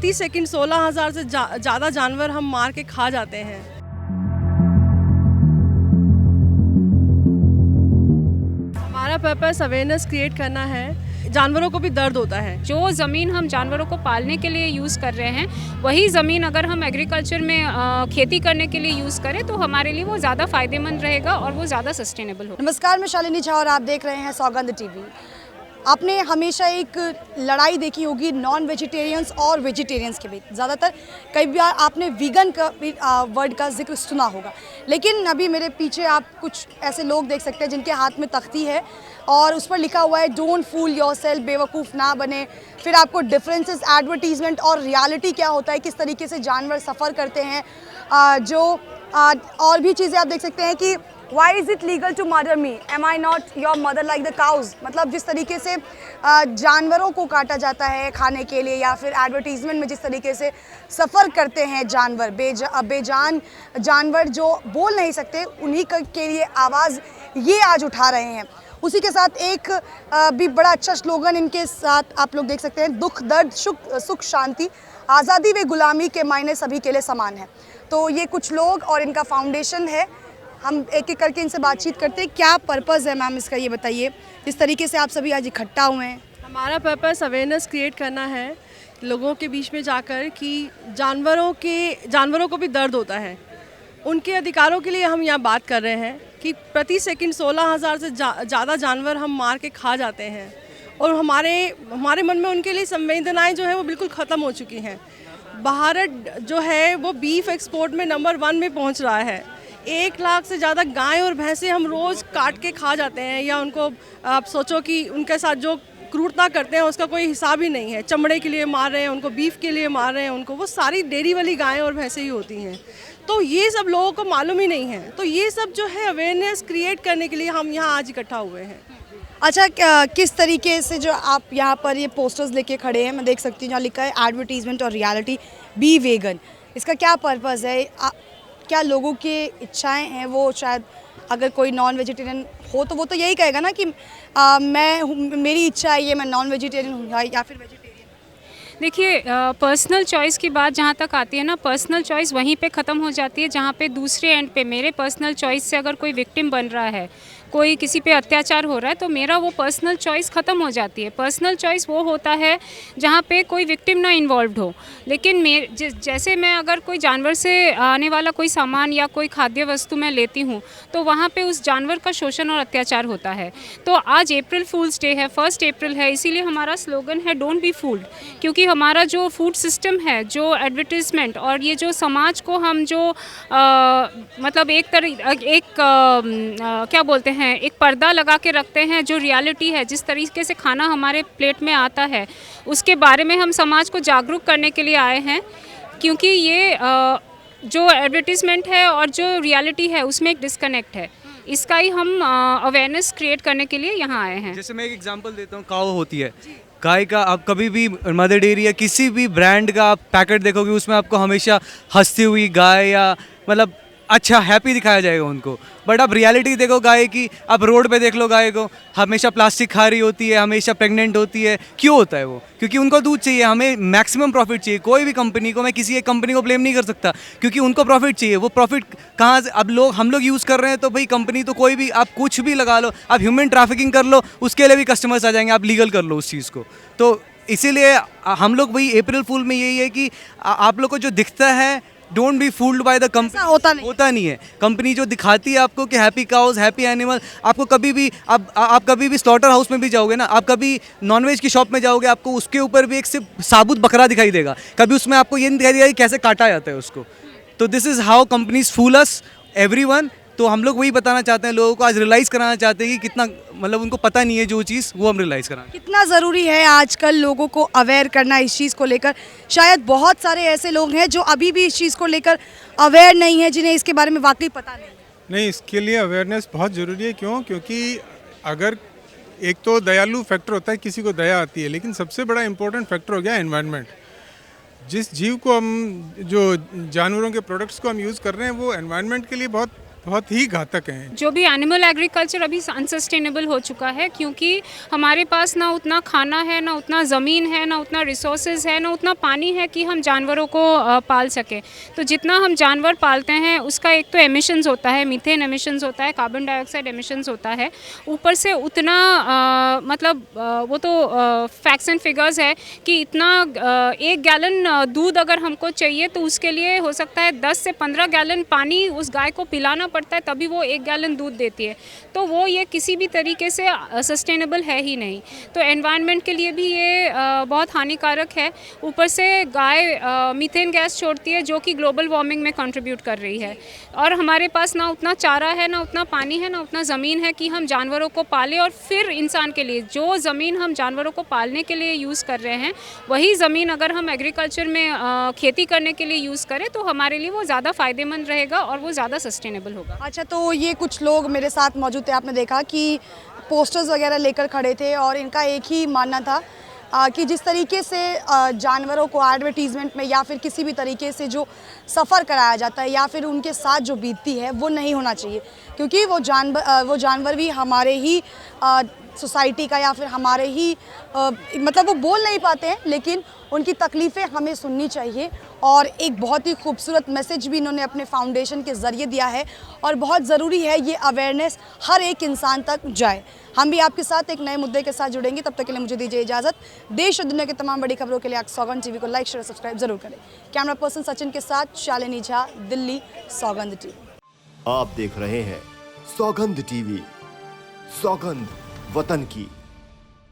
प्रति सेकंड 16,000 से ज़्यादा जानवर हम मार के खा जाते हैं। हमारा पर्पस अवेयरनेस क्रिएट करना है। जानवरों को भी दर्द होता है। जो ज़मीन हम जानवरों को पालने के लिए यूज़ कर रहे हैं, वही ज़मीन अगर हम एग्रीकल्चर में खेती करने के लिए यूज़ करें तो हमारे लिए वो ज़्यादा फ़ायदेमंद रहेगा और वो ज़्यादा सस्टेनेबल होगा। नमस्कार, मैं शालिनी झा और आप देख रहे हैं सौगंध टीवी। आपने हमेशा एक लड़ाई देखी होगी नॉन वेजिटेरियंस और वेजिटेरियंस के बीच। ज़्यादातर कई बार आपने वीगन का वर्ड का जिक्र सुना होगा, लेकिन अभी मेरे पीछे आप कुछ ऐसे लोग देख सकते हैं जिनके हाथ में तख्ती है और उस पर लिखा हुआ है डोंट फूल योरसेल्फ, बेवकूफ़ ना बने। फिर आपको डिफरेंसेस एडवर्टीजमेंट और रियलिटी क्या होता है, किस तरीके से जानवर सफ़र करते हैं, और भी चीज़ें आप देख सकते हैं कि Why is it legal to murder me? Am I not your mother like the cows? मतलब जिस तरीके से जानवरों को काटा जाता है खाने के लिए, या फिर एडवर्टीजमेंट में जिस तरीके से सफ़र करते हैं जानवर, बेजान जानवर जो बोल नहीं सकते, उन्हीं के लिए आवाज़ ये आज उठा रहे हैं। उसी के साथ एक भी बड़ा अच्छा स्लोगन इनके साथ आप लोग देख सकते हैं, दुख दर्द सुख शांति, आज़ादी व गुलामी के मायने सभी के लिए समान है। तो ये कुछ लोग और इनका फाउंडेशन है। हम एक एक करके इनसे बातचीत करते हैं। क्या पर्पज़ है मैम इसका, ये बताइए। इस तरीके से आप सभी आज इकट्ठा हुए हैं। हमारा पर्पस अवेयरनेस क्रिएट करना है लोगों के बीच में जाकर कि जानवरों को भी दर्द होता है। उनके अधिकारों के लिए हम यहाँ बात कर रहे हैं कि प्रति सेकंड 16,000 से ज़्यादा जानवर हम मार के खा जाते हैं और हमारे मन में उनके लिए संवेदनाएं जो है वो बिल्कुल ख़त्म हो चुकी हैं। भारत जो है वो बीफ एक्सपोर्ट में नंबर 1 में पहुँच रहा है। 1 लाख से ज़्यादा गाय और भैंसें हम रोज़ काट के खा जाते हैं, या उनको आप सोचो कि उनके साथ जो क्रूरता करते हैं उसका कोई हिसाब ही नहीं है। चमड़े के लिए मार रहे हैं उनको, बीफ के लिए मार रहे हैं उनको, वो सारी डेयरी वाली गायें और भैंसें ही होती हैं। तो ये सब लोगों को मालूम ही नहीं है। तो ये सब जो है अवेयरनेस क्रिएट करने के लिए हम यहाँ आज इकट्ठा हुए हैं। अच्छा, किस तरीके से जो आप यहाँ पर ये पोस्टर्स लेके खड़े हैं, मैं देख सकती हूँ जहाँ लिखा है एडवर्टीजमेंट और रियलिटी, बी वेगन, इसका क्या पर्पज़ है? क्या लोगों की इच्छाएं हैं? वो शायद अगर कोई नॉन वेजिटेरियन हो तो वो तो यही कहेगा ना कि मेरी इच्छा है ये, मैं नॉन वेजिटेरियन हूँ या फिर वेजिटेरियन। देखिए, पर्सनल चॉइस की बात जहाँ तक आती है ना, पर्सनल चॉइस वहीं पे ख़त्म हो जाती है जहाँ पे दूसरे एंड पे मेरे पर्सनल चॉइस से अगर कोई विक्टिम बन रहा है, कोई किसी पे अत्याचार हो रहा है, तो मेरा वो पर्सनल चॉइस ख़त्म हो जाती है। पर्सनल चॉइस वो होता है जहाँ पे कोई विक्टिम ना इन्वॉल्व्ड हो। लेकिन जैसे मैं अगर कोई जानवर से आने वाला कोई सामान या कोई खाद्य वस्तु मैं लेती हूँ, तो वहाँ पे उस जानवर का शोषण और अत्याचार होता है। तो आज अप्रैल फूल्स डे है, 1 अप्रैल है, इसीलिए हमारा स्लोगन है डोंट बी फूल्ड। क्योंकि हमारा जो फूड सिस्टम है, जो एडवर्टीजमेंट और ये जो समाज को हम जो मतलब क्या बोलते हैं, एक पर्दा लगा के रखते हैं, जो रियलिटी है, जिस तरीके से खाना हमारे प्लेट में आता है, उसके बारे में हम समाज को जागरूक करने के लिए आए हैं। क्योंकि ये जो एडवर्टीजमेंट है और जो रियलिटी है उसमें एक डिस्कनेक्ट है। इसका ही हम अवेयरनेस क्रिएट करने के लिए यहाँ आए हैं। जैसे मैं एक एग्जांपल देता हूँ, काऊ होती है, गाय का आप कभी भी मदर डेयरी या किसी भी ब्रांड का आप पैकेट देखोगे, उसमें आपको हमेशा हंसती हुई गाय या मतलब अच्छा हैप्पी दिखाया जाएगा उनको। बट आप रियलिटी देखो गाय की, आप रोड पे देख लो गाय को, हमेशा प्लास्टिक खा रही होती है, हमेशा प्रेग्नेंट होती है। क्यों होता है वो? क्योंकि उनको दूध चाहिए, हमें मैक्सिमम प्रॉफिट चाहिए। कोई भी कंपनी को, मैं किसी एक कंपनी को ब्लेम नहीं कर सकता, क्योंकि उनको प्रॉफिट चाहिए। वो प्रॉफिट कहाँ से अब हम लोग यूज़ कर रहे हैं, तो भाई कंपनी तो कोई भी, आप कुछ भी लगा लो, आप ह्यूमन ट्रैफिकिंग कर लो, उसके लिए भी कस्टमर्स आ जाएंगे, आप लीगल कर लो उस चीज़ को। तो इसीलिए हम लोग वही अप्रैल फूल में यही है कि आप लोग को जो दिखता है, don't be fooled by the company. होता नहीं है। कंपनी जो दिखाती है आपको कि हैप्पी काउज, हैप्पी एनिमल, आपको कभी भी आप कभी भी स्लॉटर हाउस में भी जाओगे ना, आप कभी नॉनवेज की शॉप में जाओगे, आपको उसके ऊपर भी एक सिर्फ साबुत बकरा दिखाई देगा। कभी उसमें आपको ये नहीं दिखाई देगा कि कैसे काटा जाता है उसको। तो this is how companies fool us everyone. तो हम लोग वही बताना चाहते हैं लोगों को, आज रियलाइज़ कराना चाहते हैं कि कितना मतलब उनको पता नहीं है जो चीज़, वो हम रियलाइज़ कराएं। कितना ज़रूरी है आजकल लोगों को अवेयर करना इस चीज़ को लेकर। शायद बहुत सारे ऐसे लोग हैं जो अभी भी इस चीज़ को लेकर अवेयर नहीं है, जिन्हें इसके बारे में वाकई पता नहीं। इसके लिए अवेयरनेस बहुत ज़रूरी है। क्यों? क्योंकि अगर एक तो दयालु फैक्टर होता है, किसी को दया आती है, लेकिन सबसे बड़ा इम्पोर्टेंट फैक्टर हो गया एनवायरनमेंट। जिस जीव को हम, जो जानवरों के प्रोडक्ट्स को हम यूज़ कर रहे हैं, वो एनवायरनमेंट के लिए बहुत बहुत ही घातक हैं। जो भी एनिमल एग्रीकल्चर अभी अनसस्टेनेबल हो चुका है, क्योंकि हमारे पास ना उतना खाना है, ना उतना ज़मीन है, ना उतना रिसोर्सेज है, ना उतना पानी है कि हम जानवरों को पाल सकें। तो जितना हम जानवर पालते हैं उसका एक तो एमिशंस होता है, मीथेन एमिशंस होता है, कार्बन डाइऑक्साइड एमिशंस होता है, ऊपर से उतना वो तो फैक्ट्स एंड फिगर्स है कि इतना 1 गैलन दूध अगर हमको चाहिए तो उसके लिए हो सकता है 10 से 15 गैलन पानी उस गाय को पिलाना पड़ता है, तभी वो 1 गैलन दूध देती है। तो वो ये किसी भी तरीके से सस्टेनेबल है ही नहीं। तो एनवायरनमेंट के लिए भी ये बहुत हानिकारक है। ऊपर से गाय मीथेन गैस छोड़ती है जो कि ग्लोबल वार्मिंग में कंट्रीब्यूट कर रही है। और हमारे पास ना उतना चारा है, ना उतना पानी है, ना उतना ज़मीन है कि हम जानवरों को पालें। और फिर इंसान के लिए जो ज़मीन हम जानवरों को पालने के लिए यूज़ कर रहे हैं, वही ज़मीन अगर हम एग्रीकल्चर में खेती करने के लिए यूज़ करें तो हमारे लिए वो ज़्यादा फ़ायदेमंद रहेगा और वो ज़्यादा सस्टेनेबल होगा। अच्छा, तो ये कुछ लोग मेरे साथ मौजूद थे, आपने देखा कि पोस्टर्स वगैरह लेकर खड़े थे और इनका एक ही मानना था कि जिस तरीके से जानवरों को एडवर्टीज़मेंट में या फिर किसी भी तरीके से जो सफ़र कराया जाता है या फिर उनके साथ जो बीतती है वो नहीं होना चाहिए, क्योंकि वो जानवर भी हमारे ही सोसाइटी का या फिर हमारे ही मतलब वो बोल नहीं पाते हैं, लेकिन उनकी तकलीफ़ें हमें सुननी चाहिए। और एक बहुत ही खूबसूरत मैसेज भी इन्होंने अपने फाउंडेशन के ज़रिए दिया है और बहुत ज़रूरी है ये अवेयरनेस हर एक इंसान तक जाए। हम भी आपके साथ एक नए मुद्दे के साथ जुड़ेंगे, तब तक के लिए मुझे दीजिए इजाज़त। देश और दुनिया की तमाम बड़ी खबरों के लिए आप सौगंध टीवी को लाइक शेयर सब्सक्राइब जरूर करें। कैमरा पर्सन सचिन के साथ शालिनी झा, दिल्ली, सौगंध टीवी। आप देख रहे हैं सौगंध टीवी, सौगंध वतन की।